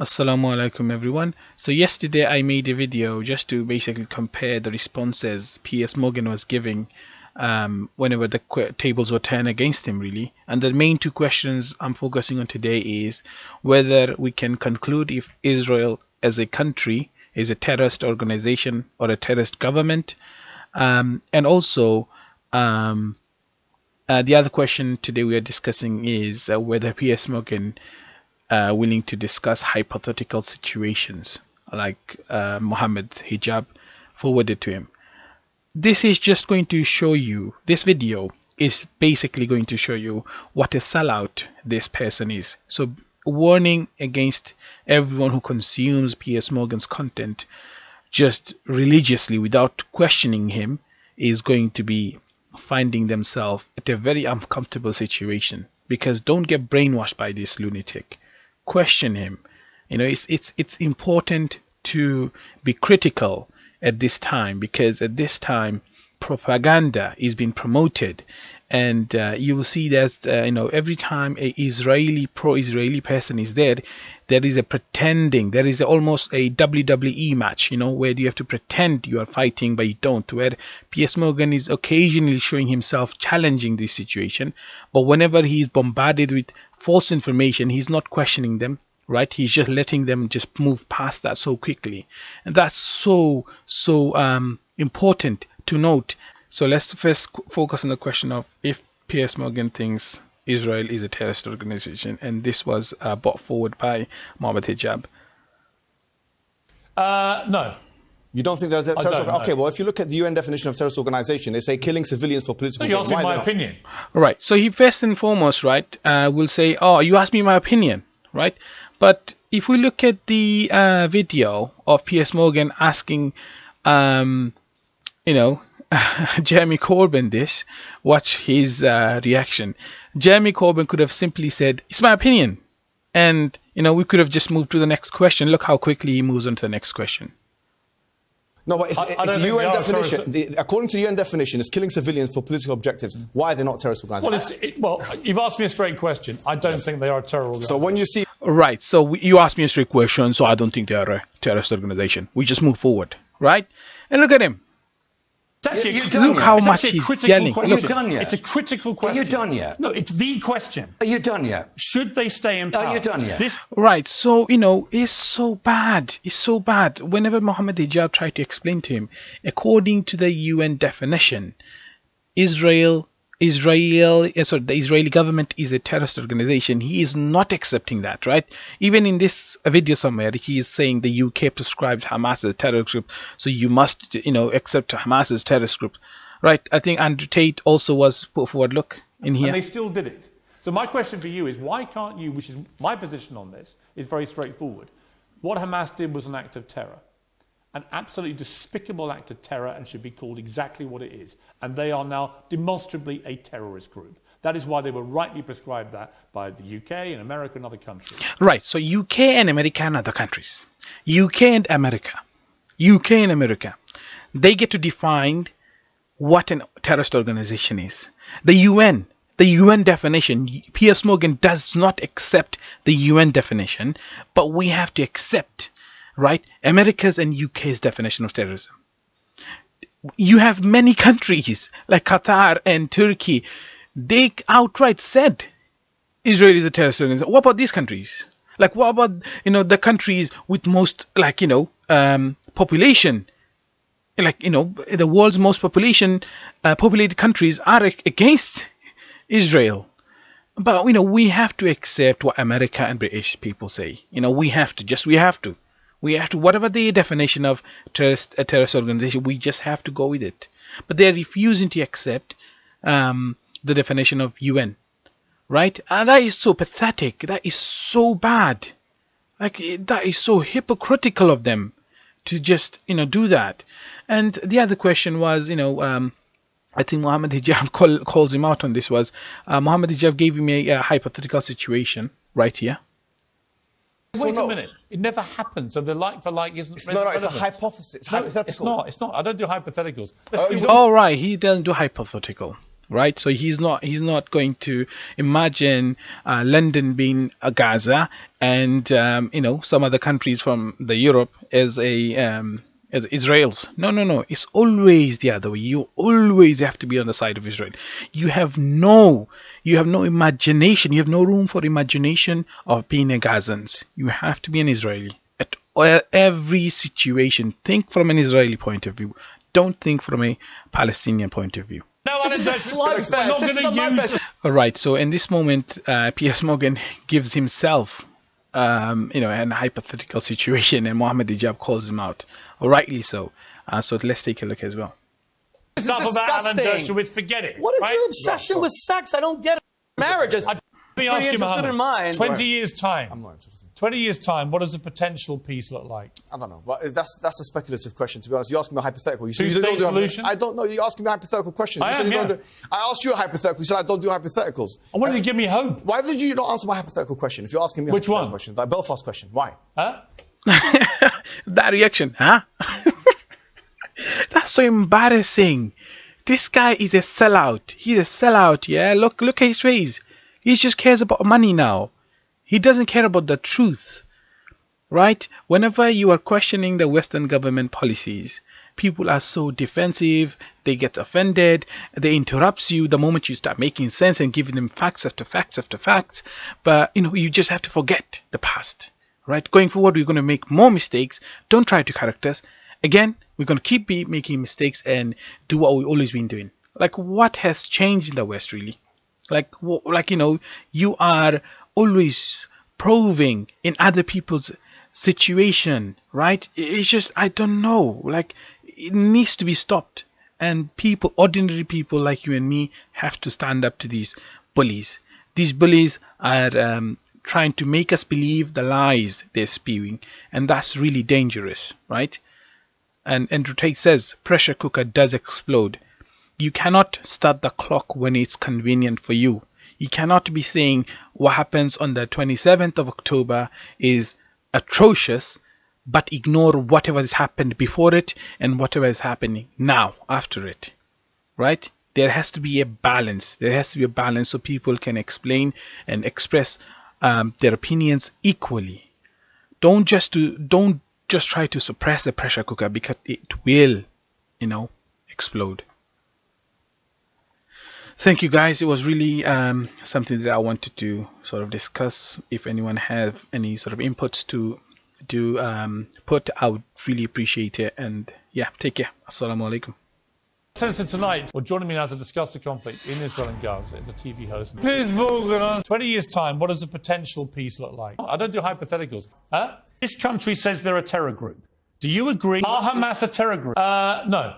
Assalamu alaikum everyone. So yesterday I made a video just to basically compare the responses Piers Morgan was giving whenever the tables were turned against him really. And the main two questions I'm focusing on today is whether we can conclude if Israel as a country is a terrorist organization or a terrorist government. And also the other question today we are discussing is whether Piers Morgan willing to discuss hypothetical situations like Mohammed Hijab forwarded to him. This is just going to show you, this video is basically going to show you what a sellout this person is. So warning against everyone who consumes Piers Morgan's content just religiously without questioning him is going to be finding themselves at a very uncomfortable situation, because don't get brainwashed by this lunatic. Question him. It's important to be critical at this time, because at this time propaganda is being promoted, and you will see that every time a pro-Israeli person is there is a pretending, there is almost a WWE match, where you have to pretend you are fighting but you don't, where Piers Morgan is occasionally showing himself challenging this situation, but whenever he is bombarded with false information, he's not questioning them, right? He's just letting them just move past that so quickly, and that's so important to note. So let's first focus on the question of if Piers Morgan thinks Israel is a terrorist organization, and this was brought forward by Mohammed Hijab. No. You don't think they're a terrorist organization? Okay, well, if you look at the UN definition of terrorist organization, they say killing civilians for political gain. You asked me my opinion. Right. So he first and foremost, right, will say, oh, you asked me my opinion, right? But if we look at the video of Piers Morgan asking, Jeremy Corbyn this, watch his reaction. Jeremy Corbyn could have simply said, it's my opinion. And, we could have just moved to the next question. Look how quickly he moves on to the next question. No, but if the UN definition, according to the UN definition, it's killing civilians for political objectives. Why are they not terrorist organizations? Well, you've asked me a straight question. I don't think they are a terror organization. So when you see... Right, so you asked me a straight question, so I don't think they are a terrorist organization. We just move forward, right? And look at him. Look how much he's yelling. Are you done yet? It's a critical question. Are you done yet? No, it's the question. Are you done yet? Should they stay in power? Are you done yet? Right, so, it's so bad. It's so bad. Whenever Mohammed Hijab tried to explain to him, according to the UN definition, the Israeli government is a terrorist organization. He is not accepting that, right? Even in this video somewhere, he is saying the UK prescribed Hamas as a terrorist group, so you must, accept Hamas as a terrorist group, right? I think Andrew Tate also was put forward, look, in here. And they still did it. So my question for you is, why can't you, which is my position on this, is very straightforward. What Hamas did was an act of terror. An absolutely despicable act of terror, and should be called exactly what it is. And they are now demonstrably a terrorist group. That is why they were rightly prescribed that by the UK and America and other countries. Right, so UK and America and other countries. UK and America, they get to define what a terrorist organization is. The UN definition, Piers Morgan does not accept the UN definition, but we have to accept, right, America's and UK's definition of terrorism. You have many countries like Qatar and Turkey, they outright said Israel is a terrorist organization. What about these countries? Like, what about the countries with most population? The world's most populated countries are against Israel. But we have to accept what America and British people say. We have to. Whatever the definition of a terrorist organization, we just have to go with it. But they're refusing to accept the definition of UN, right? And that is so pathetic. That is so bad. That is so hypocritical of them to just, do that. And the other question was, I think Mohammed Hijab calls him out on this, was Mohammed Hijab gave him a hypothetical situation right here. Wait a minute. It never happened. So the like for like isn't relevant. No, it's a hypothesis. It's hypothetical. It's not. I don't do hypotheticals. All right. He doesn't do hypothetical. right? So he's not going to imagine London being a Gaza and some other countries from the Europe as Israel's. No. It's always the other way. You always have to be on the side of Israel. You have no imagination. You have no room for imagination of being a Gazans. You have to be an Israeli at every situation. Think from an Israeli point of view. Don't think from a Palestinian point of view. No, this is a slugfest. All right. So in this moment, Piers Morgan gives himself, an hypothetical situation, and Mohammed Hijab calls him out. Rightly so. So let's take a look as well. Enough about Alan Dershowitz, forget it. What is your obsession with sex? I don't get it. Marriages. I'm pretty interested in mine. 20 years' time. I'm not interested. 20 years' time, what does a potential peace look like? I don't know. But that's a speculative question, to be honest. You're asking me a hypothetical. Two-state solution? I don't know. You're asking me a hypothetical question. I asked you a hypothetical. You said I don't do hypotheticals. I wanted to give me hope. Why did you not answer my hypothetical question? If you're asking me a hypothetical question. The Belfast question. Why? Huh? That reaction, huh? That's so embarrassing. This guy is a sellout. He's a sellout, yeah? Look at his face. He just cares about money now. He doesn't care about the truth, right? Whenever you are questioning the Western government policies, people are so defensive, they get offended, they interrupt you the moment you start making sense and giving them facts after facts after facts. But, you just have to forget the past, right? Going forward, we're going to make more mistakes. Don't try to correct us. Again, we're going to keep making mistakes and do what we've always been doing. Like, what has changed in the West, really? You are always probing in other people's situation, right? It's just, I don't know. Like, it needs to be stopped. And ordinary people like you and me, have to stand up to these bullies. These bullies are trying to make us believe the lies they're spewing. And that's really dangerous, right? And Andrew Tate says, pressure cooker does explode. You cannot start the clock when it's convenient for you. You cannot be saying what happens on the 27th of October is atrocious, but ignore whatever has happened before it and whatever is happening now after it, right? There has to be a balance. There has to be a balance so people can explain and express their opinions equally. Don't just try to suppress the pressure cooker, because it will, explode. Thank you, guys. It was really something that I wanted to sort of discuss. If anyone have any sort of inputs to put, I would really appreciate it. And yeah, take care. Assalamu alaikum. Senator tonight, joining me now to discuss the conflict in Israel and Gaza is a TV host. Piers Morgan. 20 years' time, what does a potential peace look like? I don't do hypotheticals. Huh? This country says they're a terror group. Do you agree? Are Hamas a terror group? No.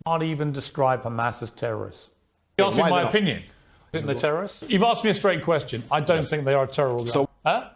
Can't even describe Hamas as terrorists. You asked me my opinion. Isn't they terrorists? You've asked me a straight question. I don't think they are a terror organization. Huh?